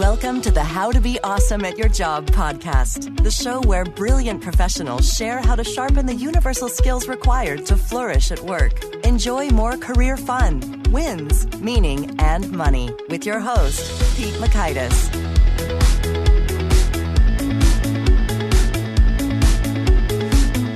Welcome to the How to Be Awesome at Your Job podcast, the show where brilliant professionals share how to sharpen the universal skills required to flourish at work. Enjoy more career fun, wins, meaning, and money with your host, Pete Makaitis.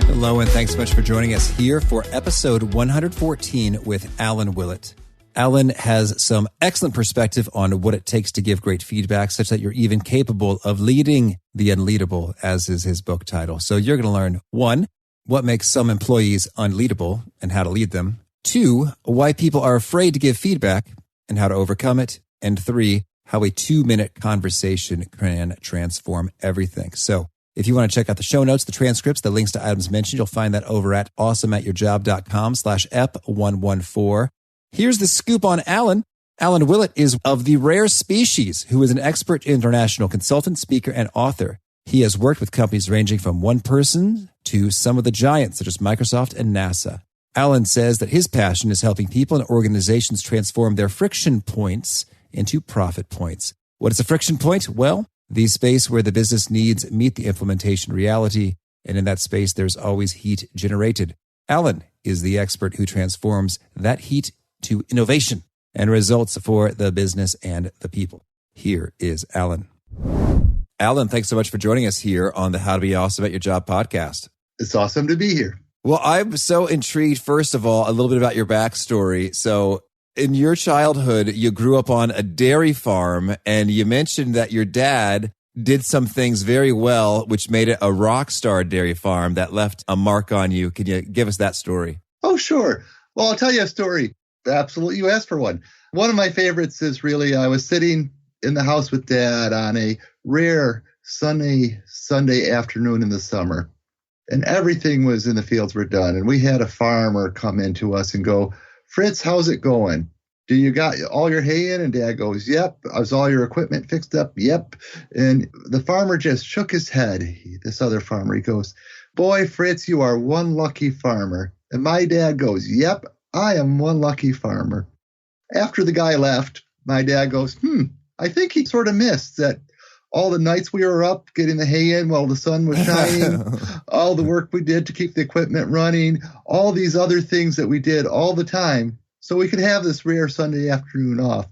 Hello, and thanks so much for joining us here for episode 114 with Alan Willett. Alan has some excellent perspective on what it takes to give great feedback, such that you're even capable of leading the unleadable, as is his book title. So you're going to learn, 1, what makes some employees unleadable and how to lead them. 2, why people are afraid to give feedback and how to overcome it. And 3, how a 2-minute conversation can transform everything. So if you want to check out the show notes, the transcripts, the links to items mentioned, you'll find that over at awesomeatyourjob.com/ep114. Here's the scoop on Alan. Alan Willett is of the rare species who is an expert international consultant, speaker, and author. He has worked with companies ranging from one person to some of the giants such as Microsoft and NASA. Alan says that his passion is helping people and organizations transform their friction points into profit points. What is a friction point? Well, the space where the business needs meet the implementation reality, and in that space there's always heat generated. Alan is the expert who transforms that heat to innovation and results for the business and the people. Here is Alan. Alan, thanks so much for joining us here on the How to Be Awesome at Your Job podcast. It's awesome to be here. Well, I'm so intrigued, first of all, a little bit about your backstory. So in your childhood, you grew up on a dairy farm, and you mentioned that your dad did some things very well, which made it a rock star dairy farm that left a mark on you. Can you give us that story? Oh, sure. Well, I'll tell you a story. Absolutely. You asked for one. One of my favorites is really, I was sitting in the house with Dad on a rare sunny Sunday afternoon in the summer, and everything was in the fields were done. And we had a farmer come in to us and go, "Fritz, how's it going? Do you got all your hay in?" And Dad goes, "Yep." "Is all your equipment fixed up?" "Yep." And the farmer just shook his head. This other farmer, he goes, "Boy, Fritz, you are one lucky farmer." And my dad goes, "Yep, I am one lucky farmer." After the guy left, my dad goes, I think he sort of missed that all the nights we were up getting the hay in while the sun was shining, all the work we did to keep the equipment running, all these other things that we did all the time so we could have this rare Sunday afternoon off.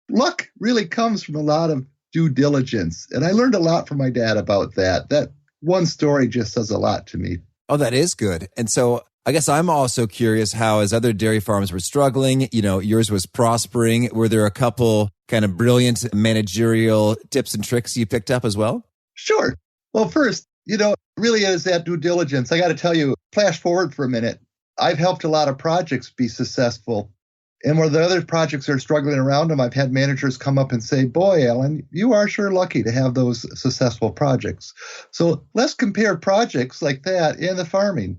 Luck really comes from a lot of due diligence. And I learned a lot from my dad about that. That one story just says a lot to me. Oh, that is good. And so I guess I'm also curious how, as other dairy farms were struggling, yours was prospering. Were there a couple kind of brilliant managerial tips and tricks you picked up as well? Sure. Well, first, really is that due diligence. I got to tell you, flash forward for a minute. I've helped a lot of projects be successful. And where the other projects are struggling around them, I've had managers come up and say, "Boy, Alan, you are sure lucky to have those successful projects." So let's compare projects like that in the farming.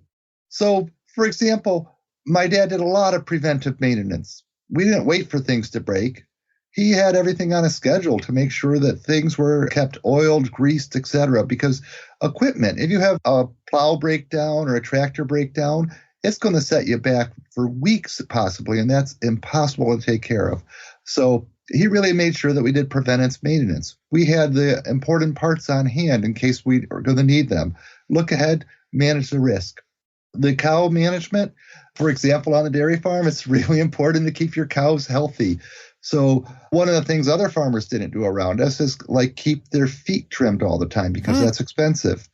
So, for example, my dad did a lot of preventive maintenance. We didn't wait for things to break. He had everything on a schedule to make sure that things were kept oiled, greased, etc. Because equipment, if you have a plow breakdown or a tractor breakdown, it's going to set you back for weeks possibly, and that's impossible to take care of. So he really made sure that we did preventive maintenance. We had the important parts on hand in case we are going to need them. Look ahead, manage the risk. The cow management, for example, on the dairy farm, it's really important to keep your cows healthy. So one of the things other farmers didn't do around us is like keep their feet trimmed all the time because that's expensive.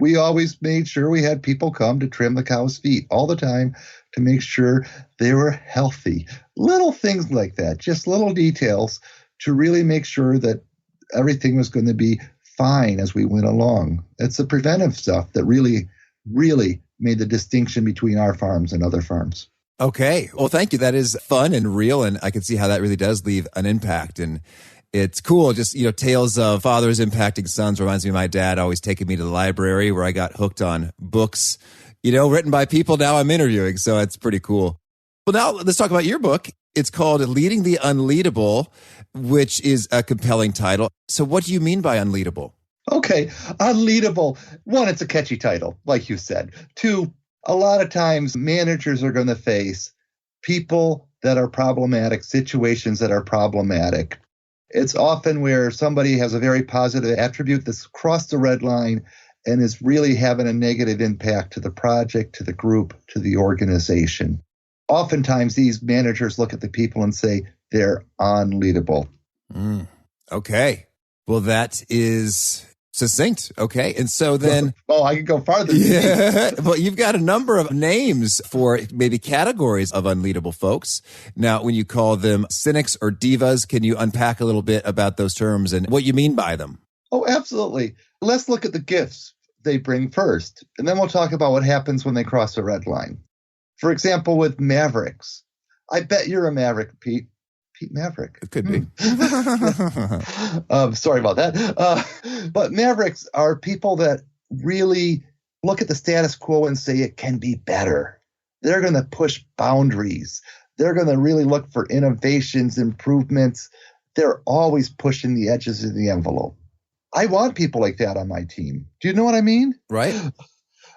We always made sure we had people come to trim the cow's feet all the time to make sure they were healthy. Little things like that, just little details to really make sure that everything was going to be fine as we went along. It's the preventive stuff that really made the distinction between our farms and other farms. Okay. Well, thank you. That is fun and real. And I can see how that really does leave an impact. And it's cool. Just, tales of fathers impacting sons reminds me of my dad always taking me to the library where I got hooked on books, written by people now I'm interviewing. So it's pretty cool. Well, now let's talk about your book. It's called Leading the Unleadable, which is a compelling title. So what do you mean by unleadable? Okay, unleadable. One, it's a catchy title, like you said. Two, a lot of times managers are going to face people that are problematic, situations that are problematic. It's often where somebody has a very positive attribute that's crossed the red line and is really having a negative impact to the project, to the group, to the organization. Oftentimes, these managers look at the people and say, they're unleadable. Okay. Well, that is succinct. Okay. And so then... I could go farther. Yeah. Well, you've got a number of names for maybe categories of unleadable folks. Now, when you call them cynics or divas, can you unpack a little bit about those terms and what you mean by them? Oh, absolutely. Let's look at the gifts they bring first, and then we'll talk about what happens when they cross a red line. For example, with Mavericks. I bet you're a Maverick, Pete. Pete Maverick. It could be. Sorry about that. But Mavericks are people that really look at the status quo and say it can be better. They're going to push boundaries. They're going to really look for innovations, improvements. They're always pushing the edges of the envelope. I want people like that on my team. Do you know what I mean? Right.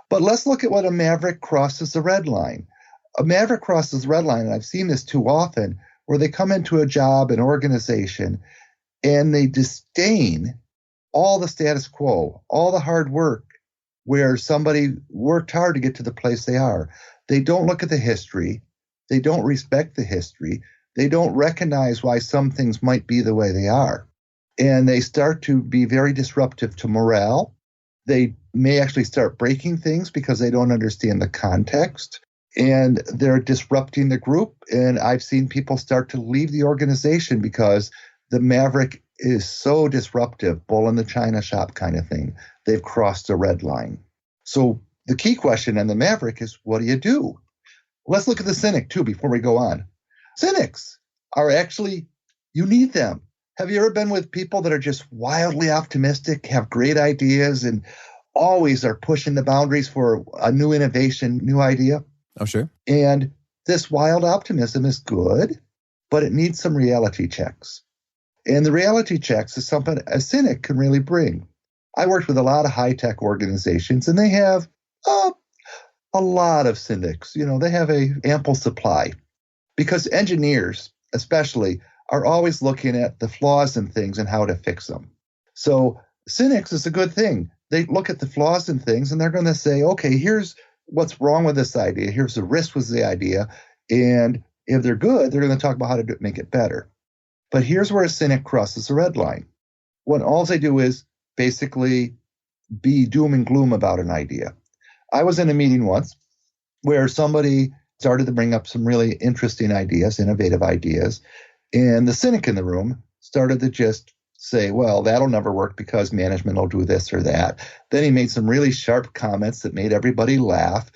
But let's look at what a Maverick crosses the red line. A Maverick crosses the red line, and I've seen this too often, where they come into a job, an organization, and they disdain all the status quo, all the hard work where somebody worked hard to get to the place they are. They don't look at the history. They don't respect the history. They don't recognize why some things might be the way they are. And they start to be very disruptive to morale. They may actually start breaking things because they don't understand the context. And they're disrupting the group. And I've seen people start to leave the organization because the Maverick is so disruptive, bull in the china shop kind of thing. They've crossed a red line. So the key question on the Maverick is, what do you do? Let's look at the cynic too before we go on. Cynics are actually, you need them. Have you ever been with people that are just wildly optimistic, have great ideas, and always are pushing the boundaries for a new innovation, new idea? Oh, sure. And this wild optimism is good, but it needs some reality checks. And the reality checks is something a cynic can really bring. I worked with a lot of high-tech organizations, and they have a lot of cynics. You know, they have an ample supply because engineers, especially, are always looking at the flaws in things and how to fix them. So cynics is a good thing. They look at the flaws in things, and they're going to say, okay, here's what's wrong with this idea. Here's the risk with the idea. And if they're good, they're going to talk about how to make it better. But here's where a cynic crosses the red line. When all they do is basically be doom and gloom about an idea. I was in a meeting once where somebody started to bring up some really interesting ideas, innovative ideas. And the cynic in the room started to just say, well, that'll never work because management will do this or that. Then he made some really sharp comments that made everybody laugh,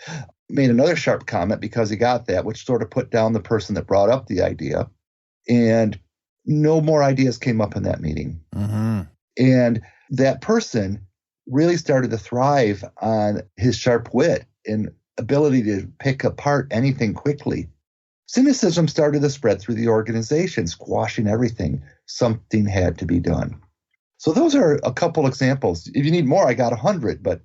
made another sharp comment because he got that, which sort of put down the person that brought up the idea. And no more ideas came up in that meeting. Mm-hmm. And that person really started to thrive on his sharp wit and ability to pick apart anything quickly. Cynicism started to spread through the organization, squashing everything. Something had to be done. So those are a couple examples. If you need more, I got 100, but.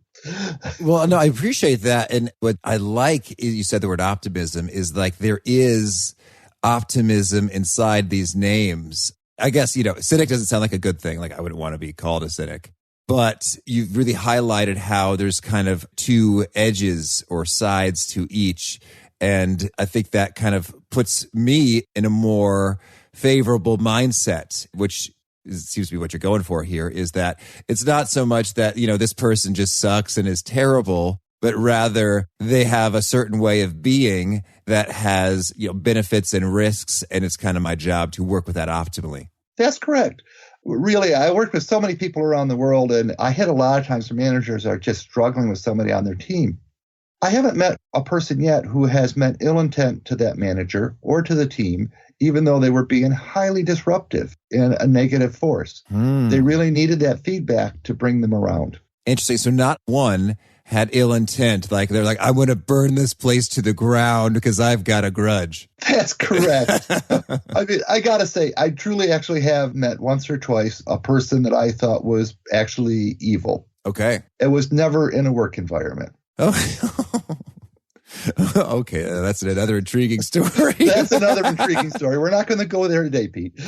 Well, no, I appreciate that. And what I like, you said the word optimism, is like there is optimism inside these names. I guess, cynic doesn't sound like a good thing. Like I wouldn't want to be called a cynic. But you've really highlighted how there's kind of two edges or sides to each. And I think that kind of puts me in a more favorable mindset, which seems to be what you're going for here, is that it's not so much that, this person just sucks and is terrible, but rather they have a certain way of being that has, benefits and risks. And it's kind of my job to work with that optimally. That's correct. Really, I work with so many people around the world, and I hit a lot of times where managers are just struggling with somebody on their team. I haven't met a person yet who has meant ill intent to that manager or to the team, even though they were being highly disruptive and a negative force. They really needed that feedback to bring them around. Interesting. So not one had ill intent. Like they're like, I'm going to burn this place to the ground because I've got a grudge. That's correct. I mean, I got to say, I truly actually have met once or twice a person that I thought was actually evil. Okay. It was never in a work environment. Oh, Okay, that's another intriguing story. That's another intriguing story. We're not going to go there today, Pete.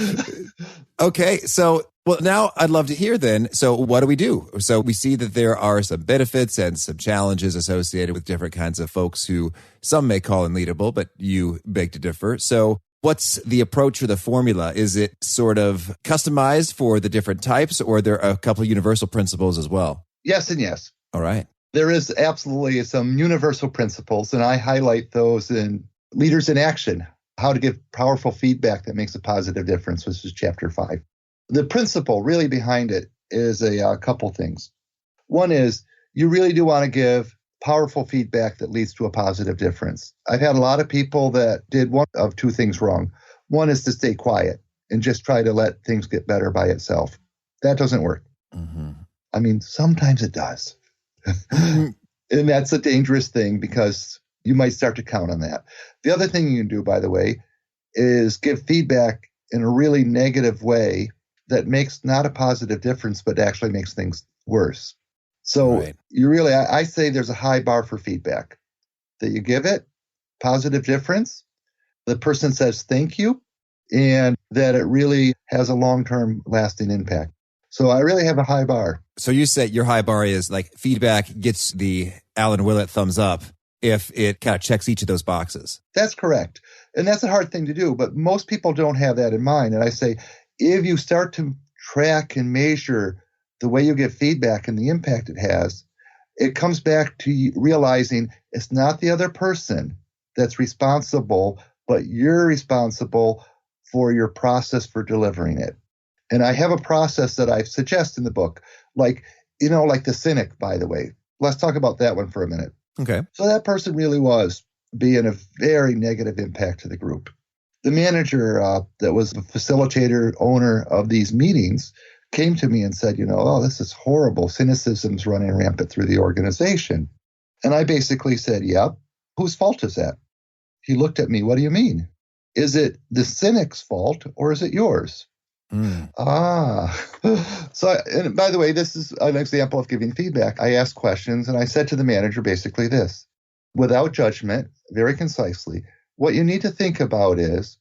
Okay, so well, now I'd love to hear then. So what do we do? So we see that there are some benefits and some challenges associated with different kinds of folks who some may call unleadable, but you beg to differ. So what's the approach or the formula? Is it sort of customized for the different types, or are there a couple of universal principles as well? Yes and yes. All right. There is absolutely some universal principles, and I highlight those in Leaders in Action, How to Give Powerful Feedback That Makes a Positive Difference, which is chapter 5. The principle really behind it is a couple things. One is you really do want to give powerful feedback that leads to a positive difference. I've had a lot of people that did one of two things wrong. One is to stay quiet and just try to let things get better by itself. That doesn't work. Mm-hmm. I mean, sometimes it does. And that's a dangerous thing because you might start to count on that. The other thing you can do, by the way, is give feedback in a really negative way that makes not a positive difference, but actually makes things worse. So you really, I say there's a high bar for feedback. That you give it, positive difference, the person says thank you, and that it really has a long-term lasting impact. So I really have a high bar. So you say your high bar is like feedback gets the Alan Willett thumbs up if it kind of checks each of those boxes. That's correct. And that's a hard thing to do, but most people don't have that in mind. And I say, if you start to track and measure the way you give feedback and the impact it has, it comes back to realizing it's not the other person that's responsible, but you're responsible for your process for delivering it. And I have a process that I suggest in the book, like the cynic, by the way. Let's talk about that one for a minute. Okay. So that person really was being a very negative impact to the group. The manager that was the facilitator, owner of these meetings, came to me and said, this is horrible. Cynicism's running rampant through the organization. And I basically said, yep. Whose fault is that? He looked at me. What do you mean? Is it the cynic's fault or is it yours? Mm. So, and by the way, this is an example of giving feedback. I asked questions and I said to the manager basically this, without judgment, very concisely, what you need to think about is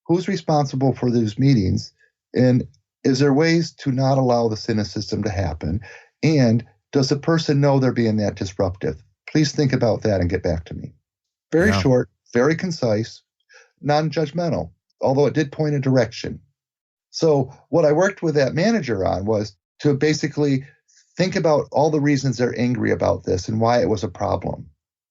who's responsible for those meetings, and is there ways to not allow the cynicism to happen? And does the person know they're being that disruptive? Please think about that and get back to me. Very short, very concise, non-judgmental, although it did point a direction. So what I worked with that manager on was to basically think about all the reasons they're angry about this and why it was a problem.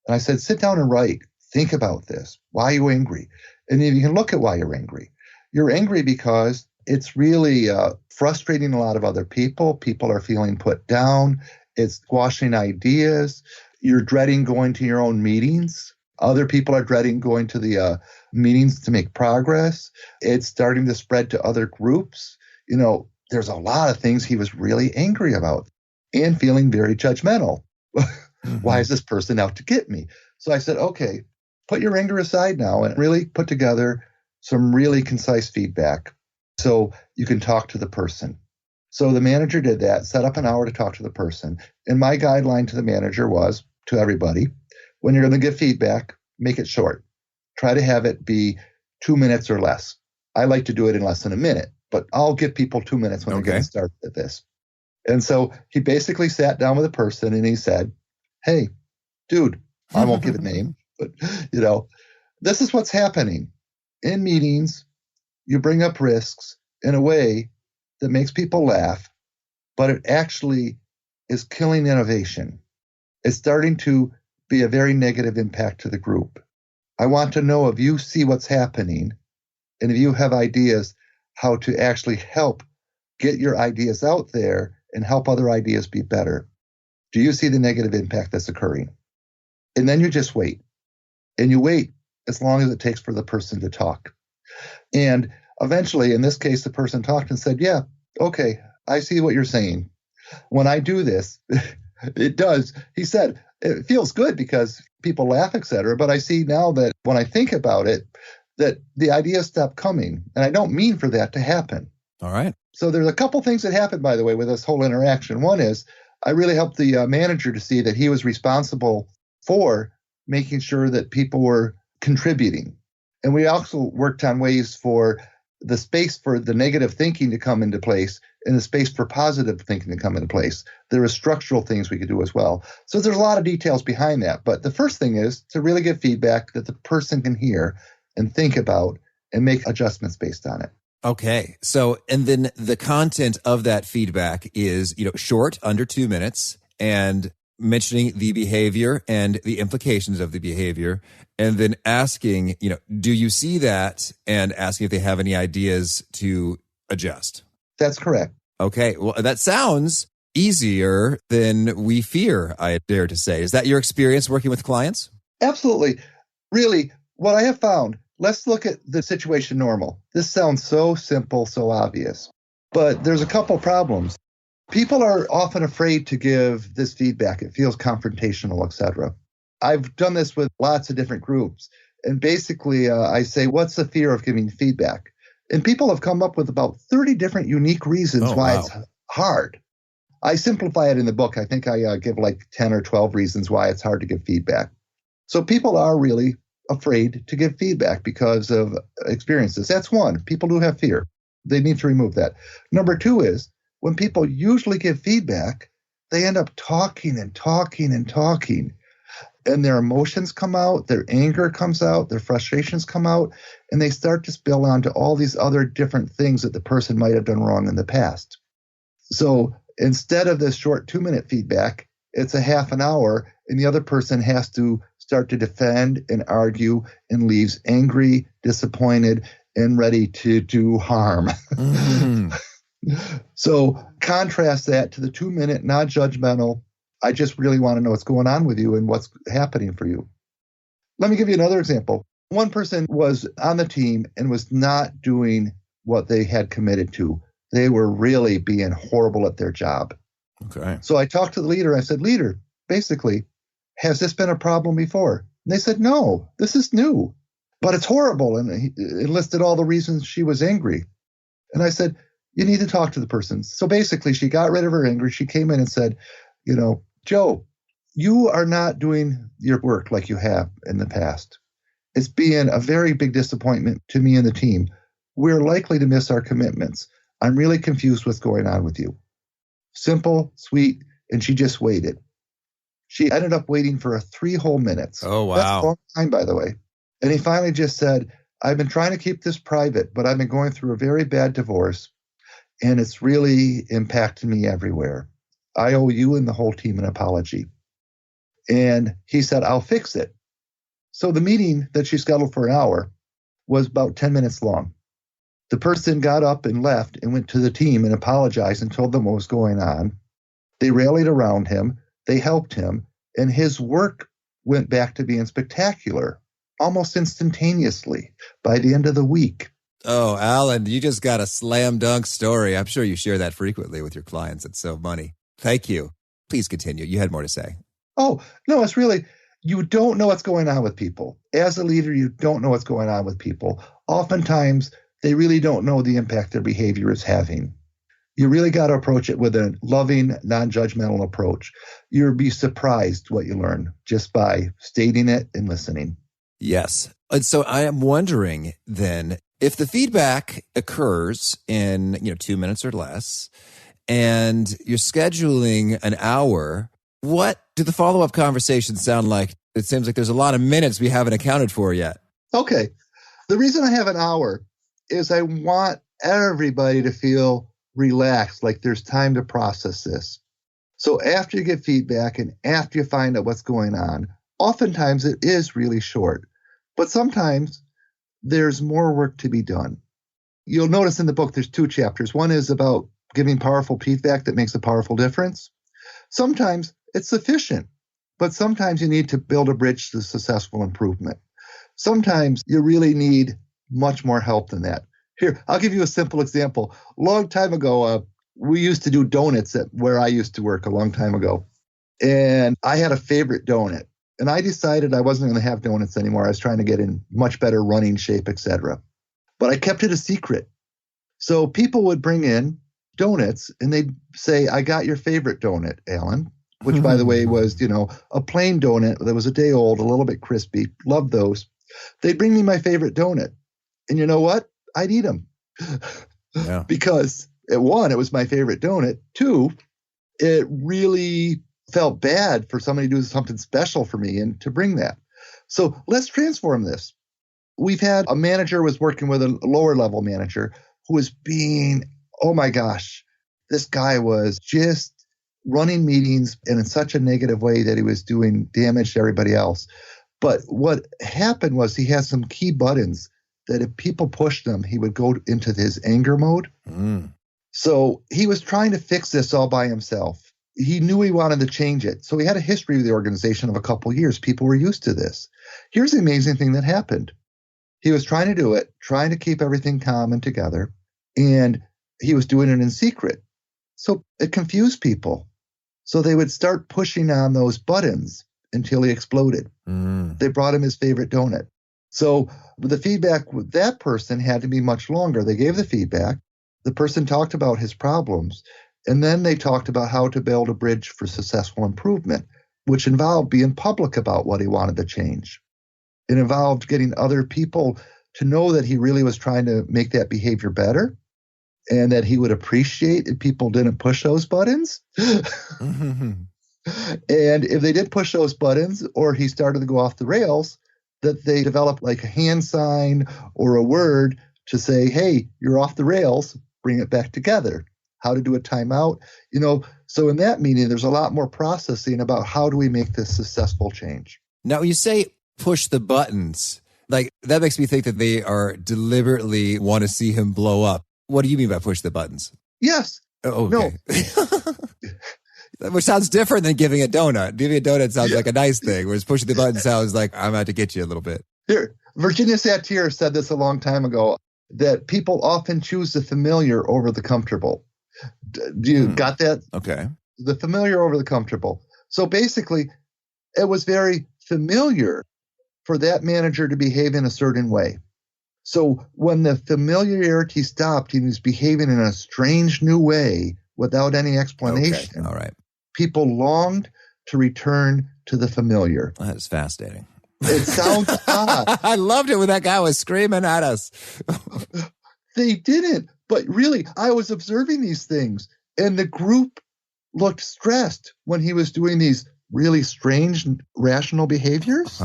And I said, sit down and write. Think about this. Why are you angry? And if you can look at why you're angry. You're angry because it's really frustrating a lot of other people. People are feeling put down. It's squashing ideas. You're dreading going to your own meetings. Other people are dreading going to the meetings to make progress. It's starting to spread to other groups. There's a lot of things he was really angry about and feeling very judgmental. Mm-hmm. Why is this person out to get me? So I said, okay, put your anger aside now and really put together some really concise feedback so you can talk to the person. So the manager did that, set up an hour to talk to the person. And my guideline to the manager was, to everybody, when you're going to give feedback, make it short. Try to have it be 2 minutes or less. I like to do it in less than a minute, but I'll give people 2 minutes when they're getting started at this. And so he basically sat down with a person and he said, hey, dude, I won't give a name, but this is what's happening. In meetings, you bring up risks in a way that makes people laugh, but it actually is killing innovation. It's starting to be a very negative impact to the group. I want to know if you see what's happening and if you have ideas how to actually help get your ideas out there and help other ideas be better. Do you see the negative impact that's occurring? And then you just wait. And you wait as long as it takes for the person to talk. And eventually, in this case, the person talked and said, yeah, okay, I see what you're saying. When I do this, it does. He said, it feels good because people laugh, etc. But I see now that when I think about it, that the ideas stop coming. And I don't mean for that to happen. All right. So there's a couple things that happened, by the way, with this whole interaction. One is I really helped the manager to see that he was responsible for making sure that people were contributing. And we also worked on ways for the space for the negative thinking to come into place and the space for positive thinking to come into place. There are structural things we could do as well. So there's a lot of details behind that. But the first thing is to really get feedback that the person can hear and think about and make adjustments based on it. Okay. So, and then the content of that feedback is, short, under 2 minutes, and mentioning the behavior and the implications of the behavior, and then asking, do you see that, and asking if they have any ideas to adjust. That's correct. Okay. Well, that sounds easier than we fear, I dare to say. Is that your experience working with clients? Absolutely. Really, what I have found, let's look at the situation normal. This sounds so simple, so obvious, but there's a couple problems. People are often afraid to give this feedback. It feels confrontational, etc. I've done this with lots of different groups. And basically, I say, what's the fear of giving feedback? And people have come up with about 30 different unique reasons why it's hard. I simplify it in the book. I think I give like 10 or 12 reasons why it's hard to give feedback. So people are really afraid to give feedback because of experiences. That's one. People do have fear. They need to remove that. Number two is, when people usually give feedback, they end up talking and talking and talking. And their emotions come out, their anger comes out, their frustrations come out, and they start to spill onto all these other different things that the person might have done wrong in the past. So instead of this short 2-minute feedback, it's a half an hour, and the other person has to start to defend and argue and leaves angry, disappointed, and ready to do harm. Mm-hmm. So contrast that to the 2-minute, non-judgmental, I just really want to know what's going on with you and what's happening for you. Let me give you another example. One person was on the team and was not doing what they had committed to. They were really being horrible at their job. Okay. So I talked to the leader. I said, leader, basically, has this been a problem before? And they said, no, this is new, but it's horrible. And he listed all the reasons she was angry. And I said, you need to talk to the person. So basically, she got rid of her anger. She came in and said, Joe, you are not doing your work like you have in the past. It's being a very big disappointment to me and the team. We're likely to miss our commitments. I'm really confused what's going on with you. Simple, sweet, and she just waited. She ended up waiting for 3 whole minutes. Oh, wow. That's a long time, by the way. And he finally just said, I've been trying to keep this private, but I've been going through a very bad divorce, and it's really impacted me everywhere. I owe you and the whole team an apology. And he said, I'll fix it. So the meeting that she scheduled for an hour was about 10 minutes long. The person got up and left and went to the team and apologized and told them what was going on. They rallied around him. They helped him. And his work went back to being spectacular, almost instantaneously by the end of the week. Oh, Alan, you just got a slam dunk story. I'm sure you share that frequently with your clients. It's so funny. Thank you. Please continue. You had more to say. Oh, no, it's really, you don't know what's going on with people. As a leader, you don't know what's going on with people. Oftentimes, they really don't know the impact their behavior is having. You really got to approach it with a loving, non-judgmental approach. You'll be surprised what you learn just by stating it and listening. Yes. And so I am wondering then, if the feedback occurs in 2 minutes or less, and you're scheduling an hour, what do the follow-up conversations sound like? It seems like there's a lot of minutes we haven't accounted for yet. Okay. The reason I have an hour is I want everybody to feel relaxed, like there's time to process this. So after you get feedback and after you find out what's going on, oftentimes it is really short, but sometimes there's more work to be done. You'll notice in the book there's 2 chapters. One is about giving powerful feedback that makes a powerful difference. Sometimes it's sufficient, but sometimes you need to build a bridge to successful improvement. Sometimes you really need much more help than that. Here, I'll give you a simple example. A long time ago, we used to do donuts at where I used to work a long time ago. And I had a favorite donut. And I decided I wasn't going to have donuts anymore. I was trying to get in much better running shape, etc. But I kept it a secret. So people would bring in donuts and they'd say, I got your favorite donut, Alan. which by the way was, a plain donut that was a day old, a little bit crispy. Loved those. They'd bring me my favorite donut. And you know what? I'd eat them. Yeah. Because one, it was my favorite donut. Two, it really felt bad for somebody to do something special for me and to bring that. So let's transform this. We've had a manager was working with a lower level manager who was being, oh my gosh, this guy was just running meetings in such a negative way that he was doing damage to everybody else. But what happened was he had some key buttons that if people pushed them, he would go into his anger mode. So he was trying to fix this all by himself. He knew he wanted to change it. So he had a history with the organization of a couple of years. People were used to this. Here's the amazing thing that happened. He was trying to do it, trying to keep everything calm and together, and he was doing it in secret. So it confused people. So they would start pushing on those buttons until he exploded. They brought him his favorite donut. So the feedback with that person had to be much longer. They gave the feedback. The person talked about his problems, and then they talked about how to build a bridge for successful improvement, which involved being public about what he wanted to change. It involved getting other people to know that he really was trying to make that behavior better and that he would appreciate if people didn't push those buttons. And if they did push those buttons or he started to go off the rails, that they developed like a hand sign or a word to say, hey, you're off the rails, bring it back together. How to do a timeout. So in that meeting, there's a lot more processing about how do we make this successful change. Now, when you say push the buttons, like that makes me think that they are deliberately want to see him blow up. What do you mean by push the buttons? Yes. Oh, okay. No. Which sounds different than giving a donut. Giving a donut sounds like a nice thing, whereas pushing the button sounds like I'm out to get you a little bit. Here, Virginia Satir said this a long time ago, that people often choose the familiar over the comfortable. Do you got that? Okay. The familiar over the comfortable. So basically, it was very familiar for that manager to behave in a certain way. So when the familiarity stopped, he was behaving in a strange new way without any explanation. Okay. All right. People longed to return to the familiar. That is fascinating. It sounds odd. I loved it when that guy was screaming at us. They didn't. But really, I was observing these things, and the group looked stressed when he was doing these really strange, rational behaviors.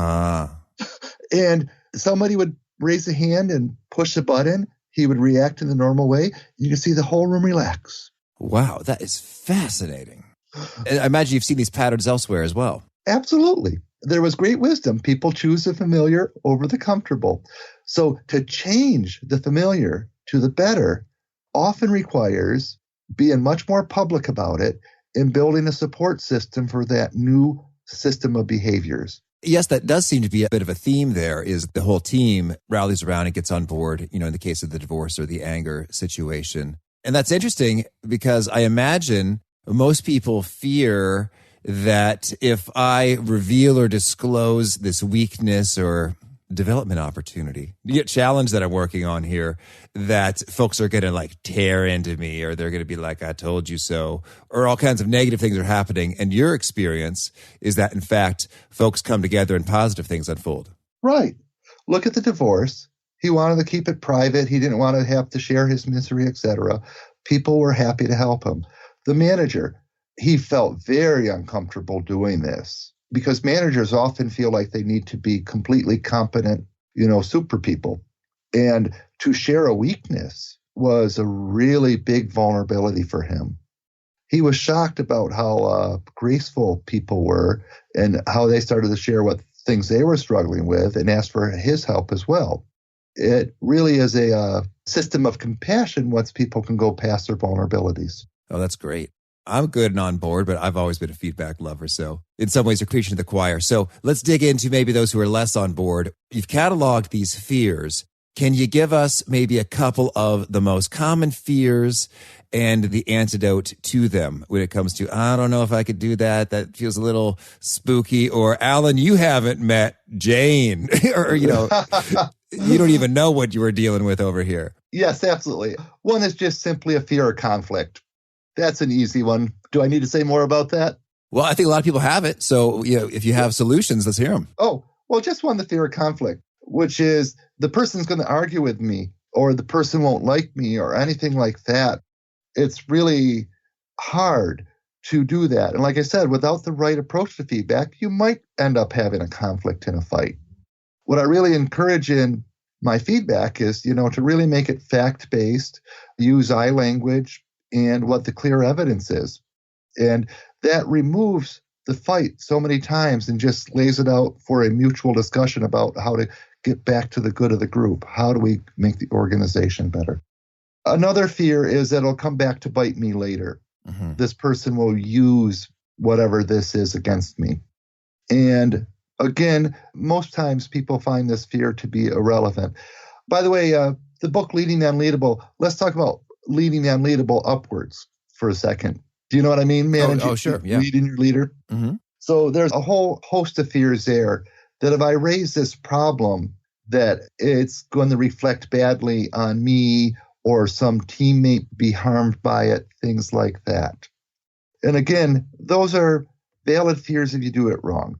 And somebody would raise a hand and push a button. He would react in the normal way. You can see the whole room relax. Wow, that is fascinating. And I imagine you've seen these patterns elsewhere as well. Absolutely. There was great wisdom. People choose the familiar over the comfortable. So to change the familiar to the better often requires being much more public about it and building a support system for that new system of behaviors. Yes, that does seem to be a bit of a theme there, is the whole team rallies around and gets on board, in the case of the divorce or the anger situation. And that's interesting because I imagine most people fear that if I reveal or disclose this weakness or development opportunity, challenge that I'm working on here, that folks are going to tear into me, or they're going to be like, I told you so, or all kinds of negative things are happening. And your experience is that, in fact, folks come together and positive things unfold. Right. Look at the divorce. He wanted to keep it private. He didn't want to have to share his misery, etc. People were happy to help him. The manager, he felt very uncomfortable doing this because managers often feel like they need to be completely competent, super people. And to share a weakness was a really big vulnerability for him. He was shocked about how graceful people were and how they started to share what things they were struggling with and asked for his help as well. It really is a system of compassion once people can go past their vulnerabilities. Oh, that's great. I'm good and on board, but I've always been a feedback lover. So in some ways, you're preaching to the choir. So let's dig into maybe those who are less on board. You've cataloged these fears. Can you give us maybe a couple of the most common fears and the antidote to them when it comes to, I don't know if I could do that. That feels a little spooky. Or, Alan, you haven't met Jane. Or, you don't even know what you were dealing with over here. Yes, absolutely. One is just simply a fear of conflict. That's an easy one. Do I need to say more about that? Well, I think a lot of people have it. So, if you have solutions, let's hear them. Oh, well, just one, the fear of conflict, which is the person's going to argue with me or the person won't like me or anything like that. It's really hard to do that. And like I said, without the right approach to feedback, you might end up having a conflict in a fight. What I really encourage in my feedback is, to really make it fact-based, use I language, and what the clear evidence is. And that removes the fight so many times and just lays it out for a mutual discussion about how to get back to the good of the group. How do we make the organization better? Another fear is that it'll come back to bite me later. Mm-hmm. This person will use whatever this is against me. And again, most times people find this fear to be irrelevant. By the way, the book Leading the Unleadable, let's talk about leading the unleadable upwards for a second. Do you know what I mean? Sure. Yeah. Leading your leader. Mm-hmm. So there's a whole host of fears there that if I raise this problem, that it's going to reflect badly on me or some teammate be harmed by it, things like that. And again, those are valid fears if you do it wrong.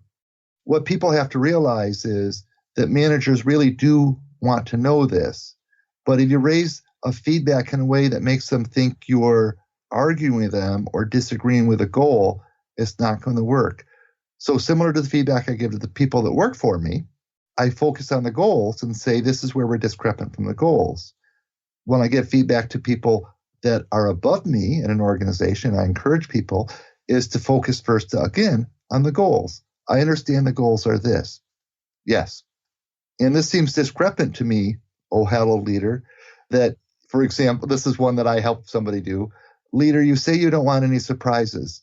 What people have to realize is that managers really do want to know this. But if you raise a feedback in a way that makes them think you're arguing with them or disagreeing with a goal, it's not going to work. So similar to the feedback I give to the people that work for me, I focus on the goals and say, this is where we're discrepant from the goals. When I give feedback to people that are above me in an organization, I encourage people is to focus first, again, on the goals. I understand the goals are this. Yes. And this seems discrepant to me, oh, hello, leader, that, for example, this is one that I helped somebody do. Leader, you say you don't want any surprises.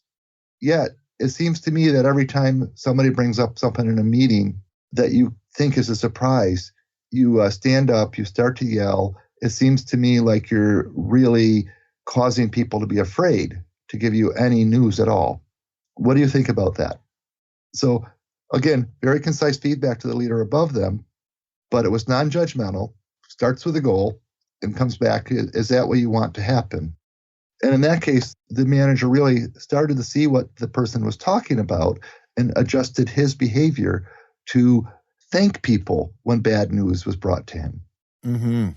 Yet, it seems to me that every time somebody brings up something in a meeting that you think is a surprise, you stand up, you start to yell. It seems to me like you're really causing people to be afraid to give you any news at all. What do you think about that? So, again, very concise feedback to the leader above them, but it was non-judgmental, starts with a goal, and comes back, is that what you want to happen? And in that case, the manager really started to see what the person was talking about and adjusted his behavior to thank people when bad news was brought to him. Mm-hmm.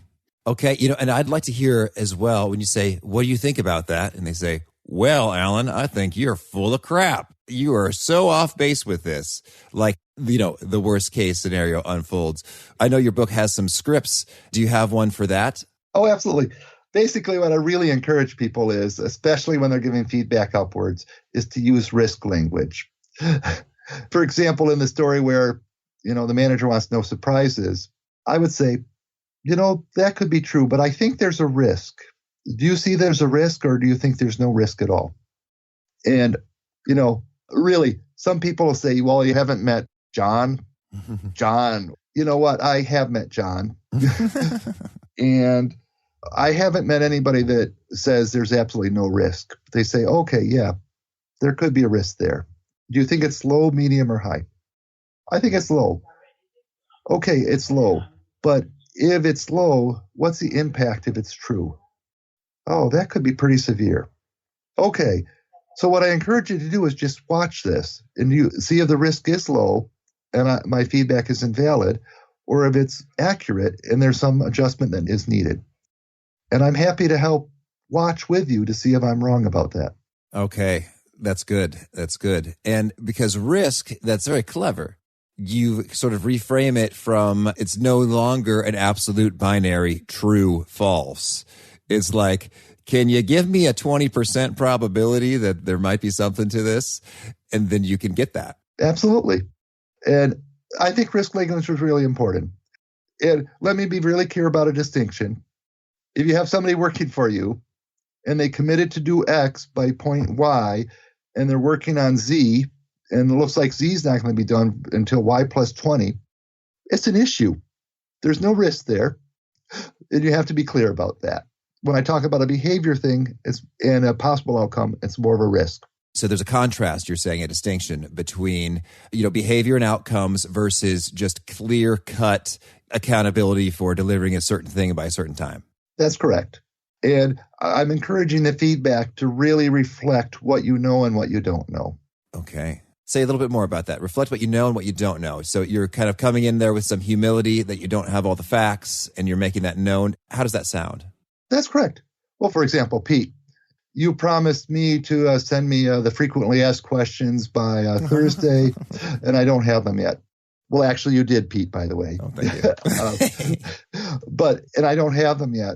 Okay, and I'd like to hear as well when you say, what do you think about that? And they say, well, Alan, I think you're full of crap. You are so off base with this. Like, the worst case scenario unfolds. I know your book has some scripts. Do you have one for that? Oh, absolutely. Basically, what I really encourage people is, especially when they're giving feedback upwards, is to use risk language. For example, in the story where, the manager wants no surprises, I would say, that could be true, but I think there's a risk. Do you see there's a risk, or do you think there's no risk at all? And, really, some people will say, well, you haven't met John. John, you know what? I have met John. And I haven't met anybody that says there's absolutely no risk. They say, okay, yeah, there could be a risk there. Do you think it's low, medium, or high? I think it's low. Okay, it's low. But if it's low, what's the impact if it's true? Oh, that could be pretty severe. Okay, so what I encourage you to do is just watch this and you see if the risk is low and my feedback is invalid, or if it's accurate and there's some adjustment that is needed. And I'm happy to help watch with you to see if I'm wrong about that. Okay, that's good. That's good. And because risk, that's very clever. You sort of reframe it from it's no longer an absolute binary true, false. It's like, can you give me a 20% probability that there might be something to this? And then you can get that. Absolutely. And I think risk language was really important. And let me be really clear about a distinction. If you have somebody working for you and they committed to do X by point Y and they're working on Z and it looks like Z is not going to be done until Y plus 20, it's an issue. There's no risk there. And you have to be clear about that. When I talk about a behavior thing and a possible outcome, it's more of a risk. So there's a contrast, you're saying, a distinction between, behavior and outcomes versus just clear-cut accountability for delivering a certain thing by a certain time. That's correct. And I'm encouraging the feedback to really reflect what you know and what you don't know. Okay. Say a little bit more about that. Reflect what you know and what you don't know. So you're kind of coming in there with some humility that you don't have all the facts and you're making that known. How does that sound? That's correct. Well, for example, Pete, you promised me to send me the frequently asked questions by Thursday, and I don't have them yet. Well, actually, you did, Pete, by the way. Oh, thank you. And I don't have them yet.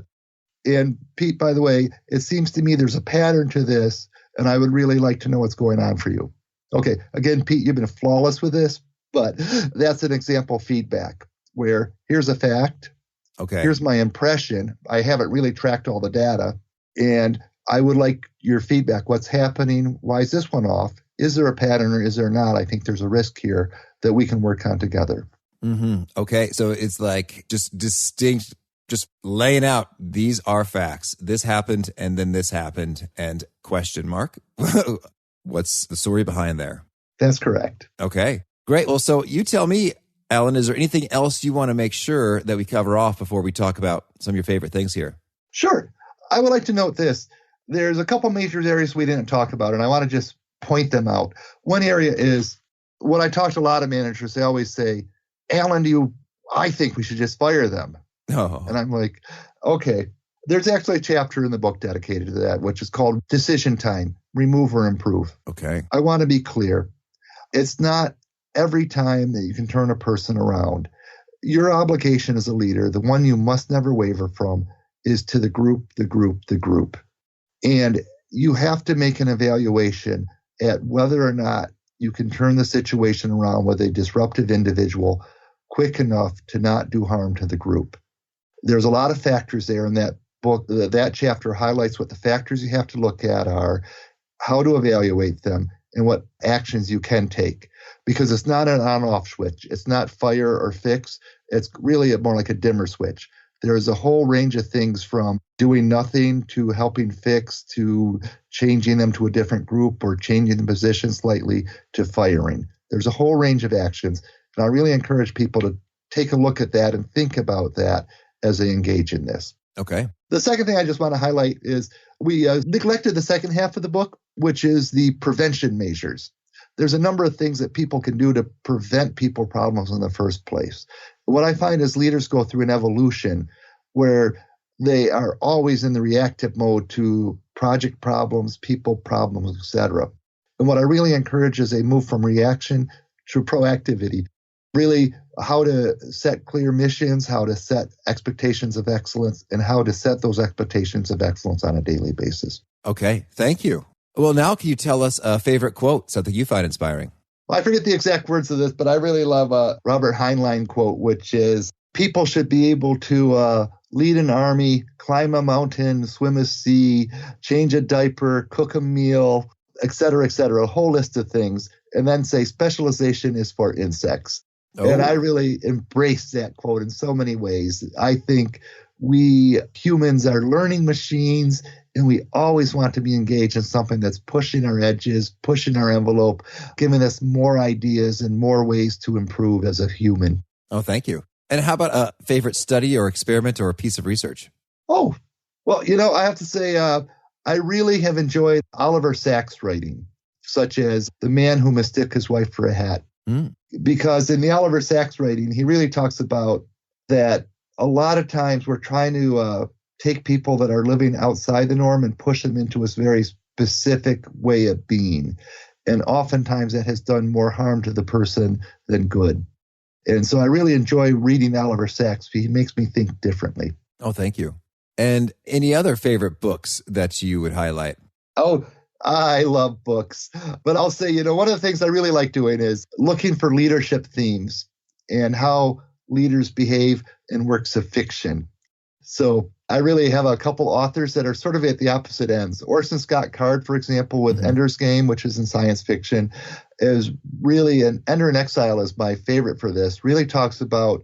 And Pete, by the way, it seems to me there's a pattern to this, and I would really like to know what's going on for you. Okay, again, Pete, you've been flawless with this, but that's an example of feedback where here's a fact. Okay. Here's my impression. I haven't really tracked all the data, and I would like your feedback. What's happening? Why is this one off? Is there a pattern or is there not? I think there's a risk here that we can work on together. Mm-hmm. Okay, so it's like just distinct, just laying out, these are facts. This happened and then this happened and question mark. What's the story behind there? That's correct. Okay, great. Well, so you tell me, Alan, is there anything else you want to make sure that we cover off before we talk about some of your favorite things here? Sure. I would like to note this. There's a couple major areas we didn't talk about, and I want to just point them out. One area is when I talk to a lot of managers, they always say, Alan, I think we should just fire them. Oh. And I'm like, okay. There's actually a chapter in the book dedicated to that, which is called Decision Time, Remove or Improve. Okay. I want to be clear. It's not every time that you can turn a person around. Your obligation as a leader, the one you must never waver from, is to the group. And you have to make an evaluation at whether or not you can turn the situation around with a disruptive individual quick enough to not do harm to the group. There's a lot of factors there in that book. That chapter highlights what the factors you have to look at are, how to evaluate them, and what actions you can take. Because it's not an on-off switch. It's not fire or fix. It's really more like a dimmer switch. There is a whole range of things from doing nothing to helping fix to changing them to a different group or changing the position slightly to firing. There's a whole range of actions. And I really encourage people to take a look at that and think about that as they engage in this. Okay. The second thing I just want to highlight is we neglected the second half of the book, which is the prevention measures. There's a number of things that people can do to prevent people problems in the first place. What I find is leaders go through an evolution where they are always in the reactive mode to project problems, people problems, etc. And what I really encourage is a move from reaction to proactivity. Really, how to set clear missions, how to set expectations of excellence, and how to set those expectations of excellence on a daily basis. Okay, thank you. Well, now can you tell us a favorite quote, something you find inspiring? Well, I forget the exact words of this, but I really love a Robert Heinlein quote, which is, people should be able to lead an army, climb a mountain, swim a sea, change a diaper, cook a meal, et cetera, a whole list of things, and then say specialization is for insects. Oh. And I really embrace that quote in so many ways. I think we humans are learning machines, and we always want to be engaged in something that's pushing our edges, pushing our envelope, giving us more ideas and more ways to improve as a human. Oh, thank you. And how about a favorite study or experiment or a piece of research? Oh, well, I have to say, I really have enjoyed Oliver Sacks' writing, such as The Man Who Mistook His Wife for a Hat. Because in the Oliver Sacks writing, he really talks about that a lot of times we're trying to take people that are living outside the norm and push them into a very specific way of being. And oftentimes that has done more harm to the person than good. And so I really enjoy reading Oliver Sacks. He makes me think differently. Oh, thank you. And any other favorite books that you would highlight? Oh, I love books. But I'll say, one of the things I really like doing is looking for leadership themes and how leaders behave in works of fiction. So I really have a couple authors that are sort of at the opposite ends. Orson Scott Card, for example, with Ender's Game, which is in science fiction, is really, and Ender in Exile is my favorite for this, really talks about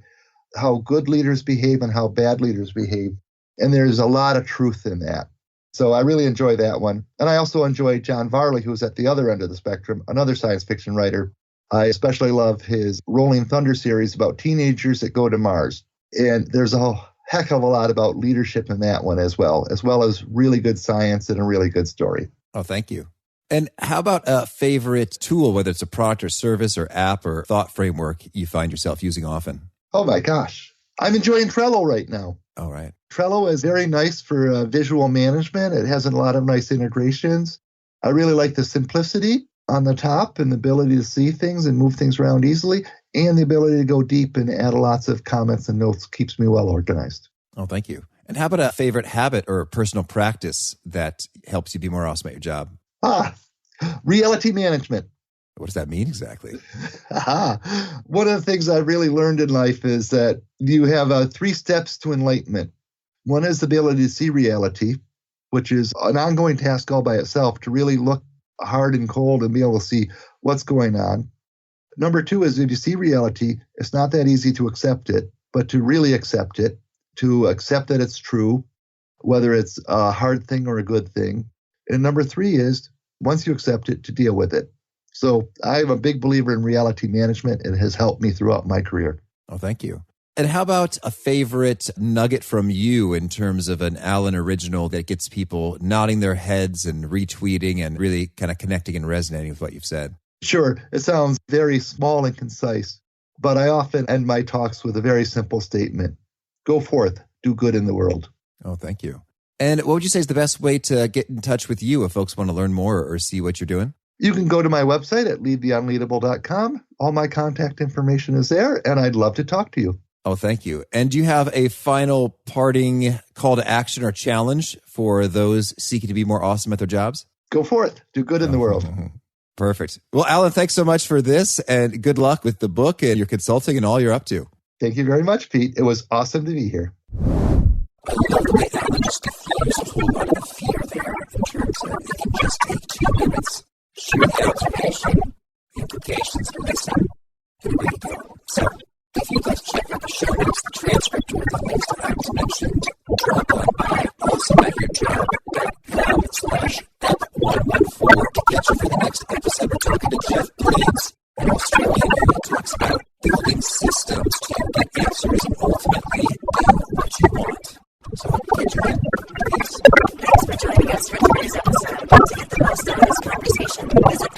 how good leaders behave and how bad leaders behave. And there's a lot of truth in that. So I really enjoy that one. And I also enjoy John Varley, who's at the other end of the spectrum, another science fiction writer. I especially love his Rolling Thunder series about teenagers that go to Mars. And there's a heck of a lot about leadership in that one as well as really good science and a really good story. Oh, thank you. And how about a favorite tool, whether it's a product or service or app or thought framework you find yourself using often? Oh my gosh. I'm enjoying Trello right now. All right. Trello is very nice for visual management. It has a lot of nice integrations. I really like the simplicity on the top and the ability to see things and move things around easily, and the ability to go deep and add lots of comments and notes keeps me well organized. Oh, thank you. And how about a favorite habit or personal practice that helps you be more awesome at your job? Reality management. What does that mean exactly? One of the things I've really learned in life is that you have 3 steps to enlightenment. One is the ability to see reality, which is an ongoing task all by itself, to really look hard and cold and be able to see what's going on. Number 2 is if you see reality, it's not that easy to accept it, but to really accept it, to accept that it's true, whether it's a hard thing or a good thing. And number 3 is, once you accept it, to deal with it. So I'm a big believer in reality management. It has helped me throughout my career. Oh, thank you. And how about a favorite nugget from you in terms of an Alan original that gets people nodding their heads and retweeting and really kind of connecting and resonating with what you've said? Sure. It sounds very small and concise, but I often end my talks with a very simple statement. Go forth, do good in the world. Oh, thank you. And what would you say is the best way to get in touch with you if folks want to learn more or see what you're doing? You can go to my website at leadtheunleadable.com. All my contact information is there, and I'd love to talk to you. Oh, thank you. And do you have a final parting call to action or challenge for those seeking to be more awesome at their jobs? Go forth, do good in the world. Perfect. Well, Alan, thanks so much for this, and good luck with the book and your consulting and all you're up to. Thank you very much, Pete. It was awesome to be here. I love the way Alan just diffused a whole lot of fear there in terms of it can just take 2 minutes, share the observation, the implications, and listen, and away you go. So, if you'd like to check out the show notes, the transcript, or the links that I was mentioned, drop on by awesomeatyourjob.com/ep114 to get you for the next episode. We're talking to Jeff Blades, an Australian who talks about building systems to get answers and ultimately do what you want. So hope you get your in. Peace. Thanks for joining us for today's episode. To get the most out of this conversation, visit